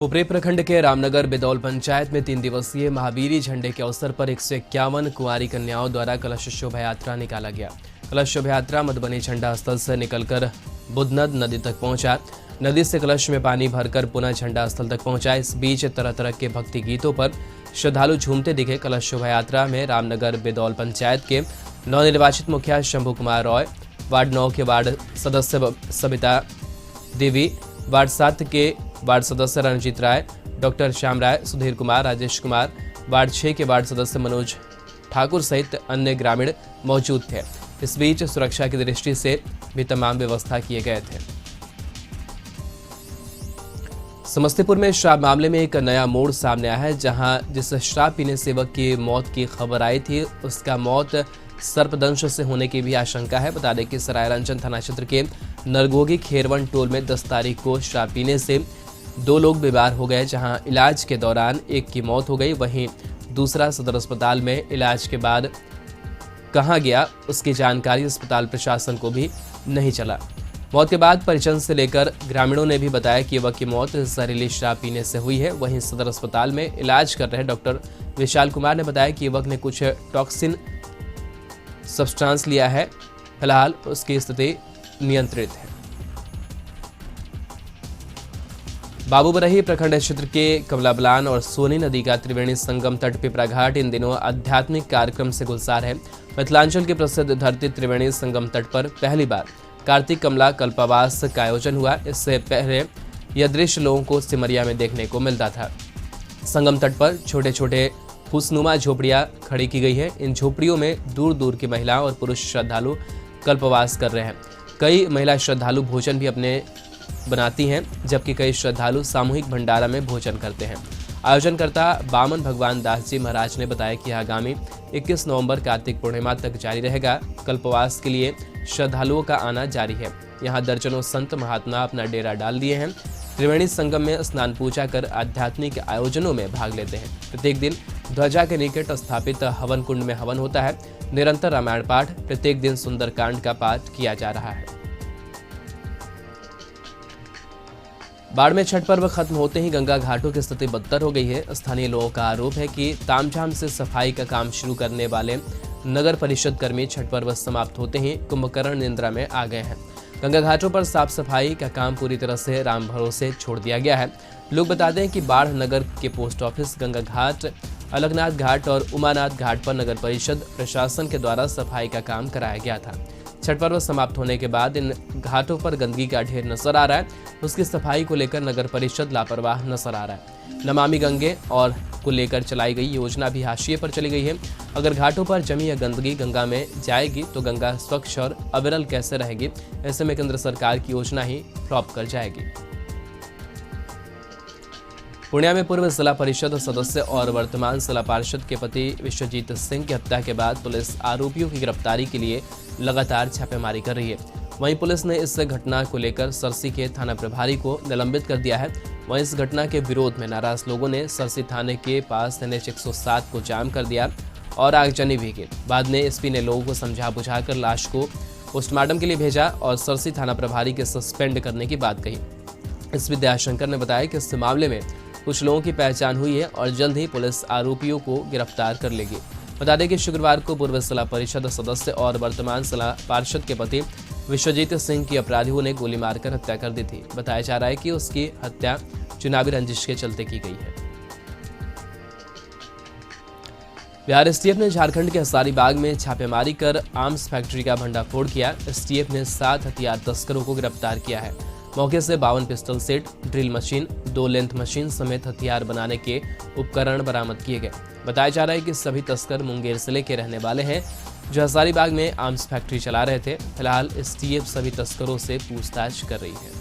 उपरी प्रखंड के रामनगर बिदौल पंचायत में 3 दिवसीय महावीरी झंडे के अवसर पर 151 कुंवारी कन्याओं द्वारा कलश शोभा यात्रा निकाला गया। कलश शोभा यात्रा मधुबनी झंडा स्थल से निकलकर बुधनद नदी तक पहुंचा। नदी से कलश में पानी भरकर पुनः झंडा स्थल तक पहुंचा। इस बीच तरह तरह के भक्ति गीतों पर श्रद्धालु झूमते दिखे। कलश शोभा यात्रा में रामनगर बिदौल पंचायत के नवनिर्वाचित मुखिया शंभू कुमार रॉय, वार्ड 9 के वार्ड सदस्य सबिता देवी, वार्ड 7 के वार्ड सदस्य रणजीत राय, डॉक्टर श्याम राय, सुधीर कुमार, राजेश कुमार, वार्ड 6 के वार्ड सदस्य मनोज ठाकुर सहित अन्य ग्रामीण मौजूद थे। इस बीच सुरक्षा की दृष्टि से भी तमाम व्यवस्था किए गए थे। समस्तीपुर में शराब मामले में एक नया मोड़ सामने आया है, जहां जिस शराब पीने से युवक की मौत की खबर आई थी, उसका मौत सर्पदंश से होने की भी आशंका है। बता दें कि सरायरंजन थाना क्षेत्र के नरगोगी खेरवन टोल में 10 तारीख को शराब पीने से 2 लोग बीमार हो गए, जहां इलाज के दौरान एक की मौत हो गई, वहीं दूसरा सदर अस्पताल में इलाज के बाद कहां गया उसकी जानकारी अस्पताल प्रशासन को भी नहीं चला। मौत के बाद परिजन से लेकर ग्रामीणों ने भी बताया कि युवक की मौत जहरीली शराब पीने से हुई है। वहीं सदर अस्पताल में इलाज कर रहे डॉक्टर विशाल कुमार ने बताया कि युवक ने कुछ टॉक्सिन सब्सटेंस लिया है। फिलहाल उसकी स्थिति नियंत्रित है। बाबूबरही प्रखंड क्षेत्र के कमलाबलान और सोनी नदी का त्रिवेणी संगम तट पिपरा घाट इन दिनों आध्यात्मिक कार्यक्रम से गुलजार है। मिथिलांचल के प्रसिद्ध धरती त्रिवेणी संगम तट पर पहली बार कार्तिक कमला कल्पवास का आयोजन हुआ। इससे पहले यह दृश्य लोगों को सिमरिया में देखने को मिलता था। संगम तट पर छोटे छोटे फूसनुमा झोपड़ियां खड़ी की गई है। इन झोपड़ियों में दूर दूर की महिलाएं और पुरुष श्रद्धालु कल्पवास कर रहे हैं। कई महिला श्रद्धालु भोजन भी अपने बनाती हैं, जबकि कई श्रद्धालु सामूहिक भंडारा में भोजन करते हैं। आयोजनकर्ता बामन भगवान दास जी महाराज ने बताया कि आगामी 21 नवंबर कार्तिक पूर्णिमा तक जारी रहेगा। कल्पवास के लिए श्रद्धालुओं का आना जारी है। यहाँ दर्जनों संत महात्मा अपना डेरा डाल दिए हैं। त्रिवेणी संगम में स्नान पूजा कर आध्यात्मिक आयोजनों में भाग लेते हैं। प्रत्येक दिन ध्वजा के निकट स्थापित हवन कुंड में हवन होता है। निरंतर रामायण पाठ, प्रत्येक दिन सुंदरकांड का पाठ किया जा रहा है। बाढ़ में छठ पर्व खत्म होते ही गंगा घाटों की स्थिति बदतर हो गई है। स्थानीय लोगों का आरोप है कि तामझाम से सफाई का काम शुरू करने वाले नगर परिषद कर्मी छठ पर्व समाप्त होते ही कुंभकर्ण निद्रा में आ गए हैं। गंगा घाटों पर साफ सफाई का काम पूरी तरह से राम भरोसे छोड़ दिया गया है। लोग बता दें कि बाढ़ नगर के पोस्ट ऑफिस, गंगा घाट, अलगनाथ घाट और उमानाथ घाट पर नगर परिषद प्रशासन के द्वारा सफाई का काम कराया गया था। छठ पर्व समाप्त होने के बाद इन घाटों पर गंदगी का ढेर नजर आ रहा है। उसकी सफाई को लेकर नगर परिषद लापरवाह नजर आ रहा है। नमामि गंगे और को लेकर चलाई गई योजना भी हाशिए पर चली गई है। अगर घाटों पर जमी यह गंदगी गंगा में जाएगी तो गंगा स्वच्छ और अविरल कैसे रहेगी? ऐसे में केंद्र सरकार की योजना ही फ्लॉप कर जाएगी। पूर्णिया में पूर्व जिला परिषद सदस्य और वर्तमान जिला पार्षद के पति विश्वजीत सिंह की हत्या के बाद पुलिस आरोपियों की गिरफ्तारी के लिए लगातार छापेमारी कर रही है। वहीं पुलिस ने इस घटना को लेकर सरसी के थाना प्रभारी को निलंबित कर दिया है। वहीं इस घटना के विरोध में नाराज लोगों ने सरसी थाने के पास NH 107 को जाम कर दिया और आगजनी भी की। बाद में एसपी ने लोगों को समझा बुझाकर लाश को पोस्टमार्टम के लिए भेजा और सरसी थाना प्रभारी के सस्पेंड करने की बात कही। एसपी दयाशंकर ने बताया कि इस मामले में कुछ लोगों की पहचान हुई है और जल्द ही पुलिस आरोपियों को गिरफ्तार कर लेगी। बता दें कि शुक्रवार को पूर्व जिला परिषद सदस्य और वर्तमान जिला पार्षद के पति विश्वजीत सिंह की अपराधियों ने गोली मारकर हत्या कर दी थी। बताया जा रहा है कि उसकी हत्या चुनावी रंजिश के चलते की गई है। बिहार एसटीएफ ने झारखंड के हजारीबाग में छापेमारी कर आर्म्स फैक्ट्री का भंडाफोड़ किया। एसटीएफ ने 7 हथियार तस्करों को गिरफ्तार किया है। मौके से 52 pistol set, drill machine, 2 length machine समेत हथियार बनाने के उपकरण बरामद किए गए। बताया जा रहा है कि सभी तस्कर मुंगेर जिले के रहने वाले हैं, जो हजारीबाग में आर्म्स फैक्ट्री चला रहे थे। फिलहाल एसटीएफ सभी तस्करों से पूछताछ कर रही है।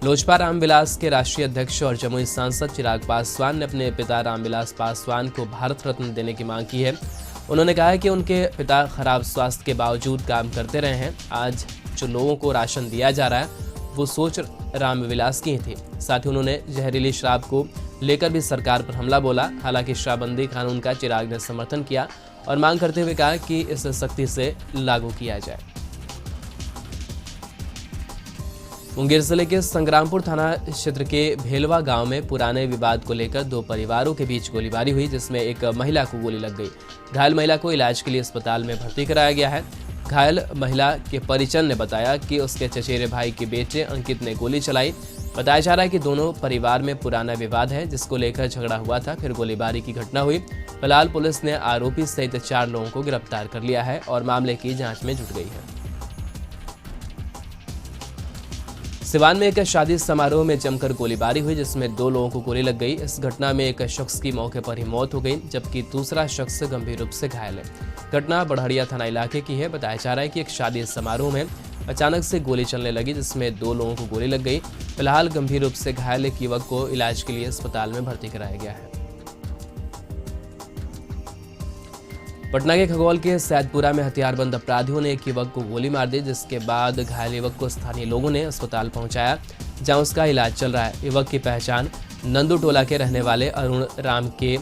लोजपा रामविलास के राष्ट्रीय अध्यक्ष और जमुई सांसद चिराग पासवान ने अपने पिता रामविलास पासवान को भारत रत्न देने की मांग की है। उन्होंने कहा है कि उनके पिता खराब स्वास्थ्य के बावजूद काम करते रहे हैं। आज जो लोगों को राशन दिया जा रहा है वो सोच रामविलास की ही थी। साथ ही उन्होंने जहरीली शराब को लेकर भी सरकार पर हमला बोला। हालांकि शराबबंदी कानून का चिराग ने समर्थन किया और मांग करते हुए कहा कि इसे सख्ती से लागू किया जाए। मुंगेर जिले के संग्रामपुर थाना क्षेत्र के भेलवा गांव में पुराने विवाद को लेकर दो परिवारों के बीच गोलीबारी हुई, जिसमें एक महिला को गोली लग गई। घायल महिला को इलाज के लिए अस्पताल में भर्ती कराया गया है। घायल महिला के परिजन ने बताया कि उसके चचेरे भाई के बेटे अंकित ने गोली चलाई। बताया जा रहा है कि दोनों परिवार में पुराना विवाद है, जिसको लेकर झगड़ा हुआ था, फिर गोलीबारी की घटना हुई। फिलहाल पुलिस ने आरोपी सहित 4 लोगों को गिरफ्तार कर लिया है और मामले की जांच में जुट गई है। सिवान में एक शादी समारोह में जमकर गोलीबारी हुई, जिसमें 2 लोगों को गोली लग गई। इस घटना में एक शख्स की मौके पर ही मौत हो गई, जबकि दूसरा शख्स गंभीर रूप से घायल है। घटना बढ़िया थाना इलाके की है। बताया जा रहा है कि एक शादी समारोह में अचानक से गोली चलने लगी, जिसमें 2 लोगों को गोली लग गई। फिलहाल गंभीर रूप से घायल एक युवक को इलाज के लिए अस्पताल में भर्ती कराया गया है। पटना के खगौल के सैदपुरा में हथियारबंद अपराधियों ने एक युवक को गोली मार दी, जिसके बाद घायल युवक को स्थानीय लोगों ने अस्पताल पहुंचाया, जहां उसका इलाज चल रहा है। युवक की पहचान नंदू टोला के रहने वाले अरुण राम के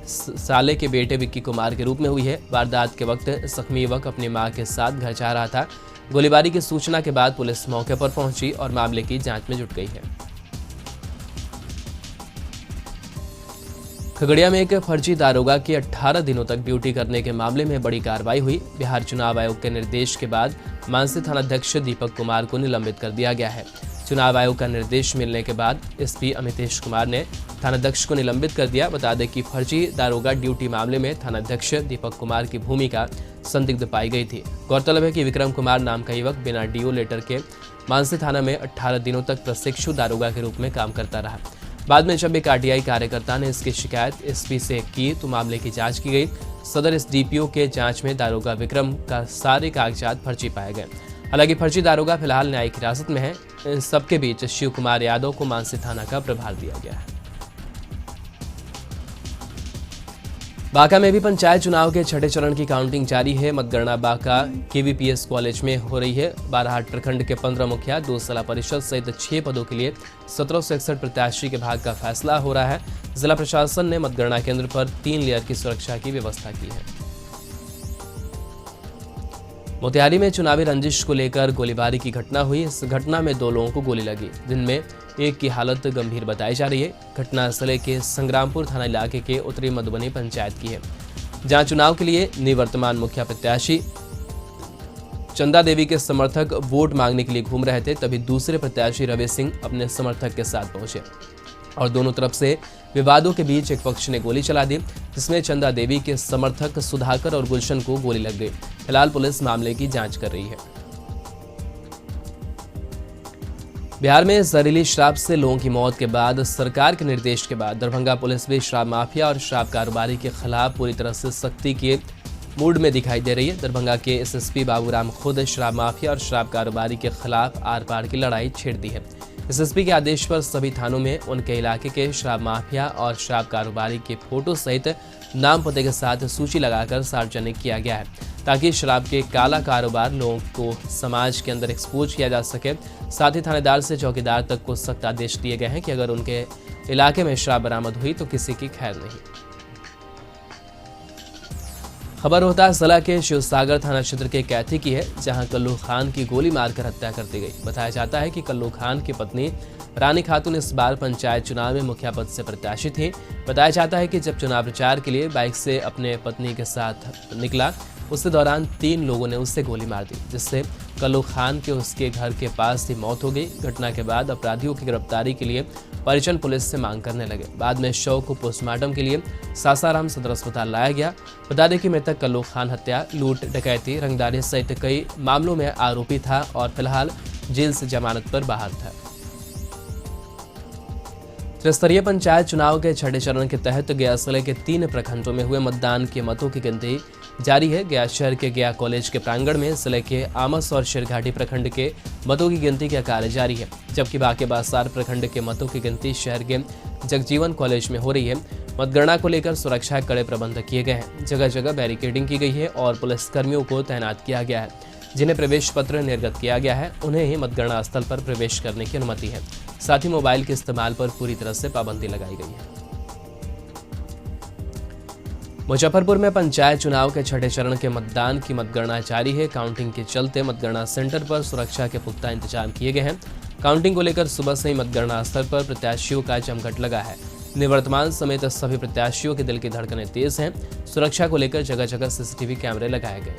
साले के बेटे विक्की कुमार के रूप में हुई है। वारदात के वक्त जख्मी युवक अपनी मां के साथ घर जा रहा था। गोलीबारी की सूचना के बाद पुलिस मौके पर पहुंची और मामले की जांच में जुट गई है। खगड़िया में एक फर्जी दारोगा की 18 दिनों तक ड्यूटी करने के मामले में बड़ी कार्रवाई हुई। बिहार चुनाव आयोग के निर्देश के बाद मानसी थानाध्यक्ष दीपक कुमार को निलंबित कर दिया गया है। चुनाव आयोग का निर्देश मिलने के बाद एसपी अमितेश कुमार ने थानाध्यक्ष को निलंबित कर दिया। बता दें कि फर्जी दारोगा ड्यूटी मामले में थानाध्यक्ष दीपक कुमार की भूमिका संदिग्ध पाई गई थी। गौरतलब है कि विक्रम कुमार नाम का युवक बिना डीओ लेटर के मानसी थाना में 18 दिनों तक प्रशिक्षु दारोगा के रूप में काम करता रहा। बाद में जब एक आरटीआई कार्यकर्ता ने इसकी शिकायत एसपी से की तो मामले की जांच की गई। सदर एसडीपीओ के जांच में दारोगा विक्रम का सारे कागजात फर्जी पाए गए। हालांकि फर्जी दारोगा फिलहाल न्यायिक हिरासत में है। इन सबके बीच शिव कुमार यादव को मानसी थाना का प्रभार दिया गया है। बांका में भी पंचायत चुनाव के 6ठे चरण की काउंटिंग जारी है। मतगणना बांका केवीपीएस कॉलेज में हो रही है। बाराहाट प्रखंड के 15 मुखिया, 2 जिला परिषद सहित 6 पदों के लिए 1761 प्रत्याशी के भाग्य का फैसला हो रहा है। जिला प्रशासन ने मतगणना केंद्र पर 3 लेयर की सुरक्षा की व्यवस्था की है। मोतिहारी में चुनावी रंजिश को लेकर गोलीबारी की घटना हुई। इस घटना में 2 लोगों को गोली लगी, जिनमें एक की हालत गंभीर बताई जा रही है। घटना जिले के संग्रामपुर थाना इलाके के उत्तरी मधुबनी पंचायत की है, जहां चुनाव के लिए निवर्तमान मुखिया प्रत्याशी चंदा देवी के समर्थक वोट मांगने के लिए घूम रहे थे। तभी दूसरे प्रत्याशी रवि सिंह अपने समर्थक के साथ पहुंचे और दोनों तरफ से विवादों के बीच एक पक्ष ने गोली चला दी, जिसमें चंदा देवी के समर्थक सुधाकर और गुलशन को गोली लग गई। फिलहाल पुलिस मामले की जांच कर रही है। बिहार में जहरीली शराब से लोगों की मौत के बाद सरकार के निर्देश के बाद दरभंगा पुलिस भी शराब माफिया और शराब कारोबारी के खिलाफ पूरी तरह से सख्ती के मूड में दिखाई दे रही है। दरभंगा के एसएसपी बाबूराम खुद शराब माफिया और शराब कारोबारी के खिलाफ आर पार की लड़ाई छेड़ दी है। एसएसपी के आदेश पर सभी थानों में उनके इलाके के शराब माफिया और शराब कारोबारी के फोटो सहित नाम पते के साथ सूची लगाकर सार्वजनिक किया गया है, ताकि शराब के काला कारोबार लोगों को समाज के अंदर एक्सपोज किया जा सके। साथ ही थानेदार से चौकीदार तक को सख्त आदेश दिए गए हैं कि अगर उनके इलाके में शराब बरामद हुई तो किसी की खैर नहीं। खबर रोहतास जिला के शिवसागर थाना क्षेत्र के कैथी की है, जहां कल्लू खान की गोली मारकर हत्या कर दी गई। बताया जाता है कि कल्लू खान की पत्नी रानी खातून इस बार पंचायत चुनाव में मुखिया पद से प्रत्याशी थी। बताया जाता है कि जब चुनाव प्रचार के लिए बाइक से अपने पत्नी के साथ निकला, उसी दौरान 3 लोगों ने उससे गोली मार दी, जिससे कल्लू खान के उसके घर के पास ही मौत हो गई। घटना के बाद अपराधियों की गिरफ्तारी के लिए परिजन पुलिस से मांग करने लगे। बाद में शव को पोस्टमार्टम के लिए सासाराम सदर अस्पताल लाया गया। बता दें कि मृतक कल्लू खान हत्या, लूट, डकैती, रंगदारी सहित कई मामलों में आरोपी था और फिलहाल जेल से जमानत पर बाहर था। त्रिस्तरीय पंचायत चुनाव के 6ठे चरण के तहत गया जिले के 3 प्रखंडों में हुए मतदान के मतों की गिनती जारी है। गया शहर के गया कॉलेज के प्रांगण में जिले के आमस और शेरघाटी प्रखंड के मतों की गिनती का कार्य जारी है, जबकि बाकी बासार प्रखंड के मतों की गिनती शहर के जगजीवन कॉलेज में हो रही है। मतगणना को लेकर सुरक्षा के कड़े प्रबंध किए गए हैं। जगह जगह बैरिकेडिंग की गई है और पुलिसकर्मियों को तैनात किया गया है। जिन्हें प्रवेश पत्र निर्गत किया गया है, उन्हें ही मतगणना स्थल पर प्रवेश करने की अनुमति है। साथ ही मोबाइल के इस्तेमाल पर पूरी तरह से पाबंदी लगाई गई है। मुजफ्फरपुर में पंचायत चुनाव के 6ठे चरण के मतदान की मतगणना जारी है। काउंटिंग के चलते मतगणना सेंटर पर सुरक्षा के पुख्ता इंतजाम किए गए हैं। काउंटिंग को लेकर सुबह से ही मतगणना स्थल पर प्रत्याशियों का जमघट लगा है। निवर्तमान समेत सभी प्रत्याशियों के दिल की धड़कनें तेज हैं। सुरक्षा को लेकर जगह जगह सीसीटीवी कैमरे लगाए गए।